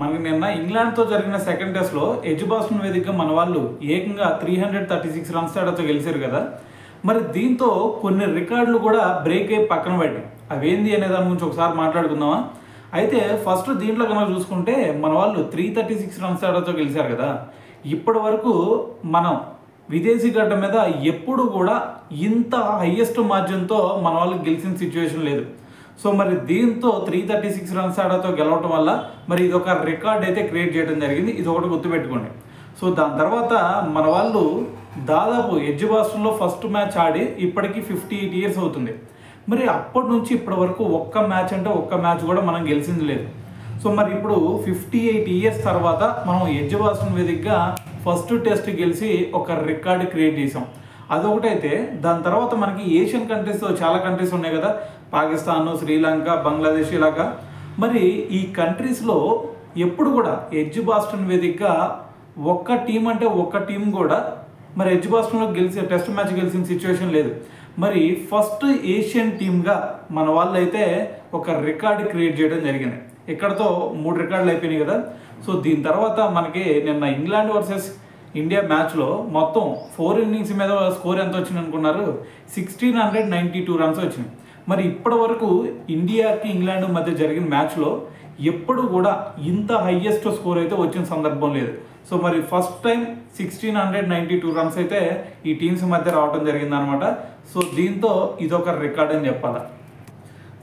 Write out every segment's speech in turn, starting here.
మనకి నిన్న ఇంగ్లాండ్తో జరిగిన సెకండ్ టెస్ట్లో ఎడ్జ్బాస్టన్ వేదికగా మన వాళ్ళు ఏకంగా 336 రన్స్ తేడాతో గెలిచారు కదా. మరి దీంతో కొన్ని రికార్డులు కూడా బ్రేక్ అయ్యి పక్కన పడ్డాయి. అవేంది అనే దాని గురించి ఒకసారి మాట్లాడుకుందామా. అయితే ఫస్ట్ దీంట్లో కనుక చూసుకుంటే మన వాళ్ళు 336 రన్స్ తేడాతో గెలిచారు కదా. ఇప్పటి వరకు మనం విదేశీ గడ్డ మీద ఎప్పుడు కూడా ఇంత హైయెస్ట్ మార్జిన్తో మన వాళ్ళు గెలిచిన సిచ్యువేషన్ లేదు. సో మరి దీంతో 336 రన్స్ తేడాతో గెలవటం వల్ల మరి ఇది ఒక రికార్డ్ అయితే క్రియేట్ చేయడం జరిగింది. ఇది ఒకటి గుర్తుపెట్టుకోండి. సో దాని తర్వాత మన వాళ్ళు దాదాపు ఎడ్జ్బాస్టన్లో ఫస్ట్ మ్యాచ్ ఆడి ఇప్పటికీ 58 ఇయర్స్ అవుతుంది. మరి అప్పటి నుంచి ఇప్పటి వరకు ఒక్క మ్యాచ్ కూడా మనం గెలిచింది లేదు. సో మరి ఇప్పుడు 58 ఇయర్స్ తర్వాత మనం ఎడ్జ్బాస్టన్ వేదికగా ఫస్ట్ టెస్ట్ గెలిచి ఒక రికార్డ్ క్రియేట్ చేసాం. అదొకటైతే దాని తర్వాత మనకి ఏషియన్ కంట్రీస్లో చాలా కంట్రీస్ ఉన్నాయి కదా, పాకిస్తాన్, శ్రీలంక, బంగ్లాదేశ్ ఇలాగా. మరి ఈ కంట్రీస్లో ఎప్పుడు కూడా ఎడ్జ్బాస్టన్ వేదికగా ఒక్క టీం కూడా మరి ఎడ్జ్బాస్టన్లో టెస్ట్ మ్యాచ్ గెలిచిన సిచ్యువేషన్ లేదు. మరి ఫస్ట్ ఏషియన్ టీమ్గా మన వాళ్ళు అయితే ఒక రికార్డ్ క్రియేట్ చేయడం జరిగింది. ఇక్కడతో 3 రికార్డులు అయిపోయినాయి కదా. సో దీని తర్వాత మనకి నిన్న ఇంగ్లాండ్ వర్సెస్ ఇండియా మ్యాచ్లో మొత్తం 4 ఇన్నింగ్స్ మీద స్కోర్ ఎంత వచ్చింది అనుకున్నారు? 1692 రన్స్ వచ్చినాయి. మరి ఇప్పటి వరకు ఇండియాకి ఇంగ్లాండ్ మధ్య జరిగిన మ్యాచ్లో ఎప్పుడు కూడా ఇంత హైయెస్ట్ స్కోర్ అయితే వచ్చిన సందర్భం లేదు. సో మరి ఫస్ట్ టైం 1692 రన్స్ అయితే ఈ టీమ్స్ మధ్య రావడం జరిగిందనమాట. సో దీంతో ఇదొక రికార్డ్ అని చెప్పాలి.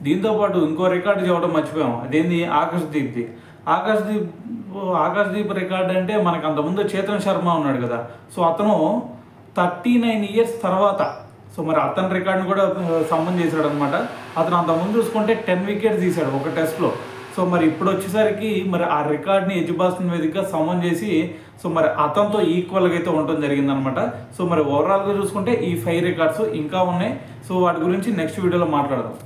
దీంతోపాటు ఇంకో రికార్డు చెప్పడం మర్చిపోయాము. అదేంది? ఆకాశ్దీప్ రికార్డ్ అంటే మనకు అంతకుముందు చేతన్ శర్మ ఉన్నాడు కదా. సో అతను 39 ఇయర్స్ తర్వాత సో మరి అతని రికార్డుని కూడా సమ్మన్ చేశాడు అనమాట. అతను అంతకుముందు చూసుకుంటే 10 వికెట్స్ తీశాడు ఒక టెస్ట్లో. సో మరి ఇప్పుడు వచ్చేసరికి మరి ఆ రికార్డ్ని ఎడ్జ్బాస్టన్ వేదికగా సమ్మన్ చేసి సో మరి అతనితో ఈక్వల్గా అయితే ఉండటం జరిగిందనమాట. సో మరి ఓవరాల్గా చూసుకుంటే ఈ 5 రికార్డ్స్ ఇంకా ఉన్నాయి. సో వాటి గురించి నెక్స్ట్ వీడియోలో మాట్లాడదాం.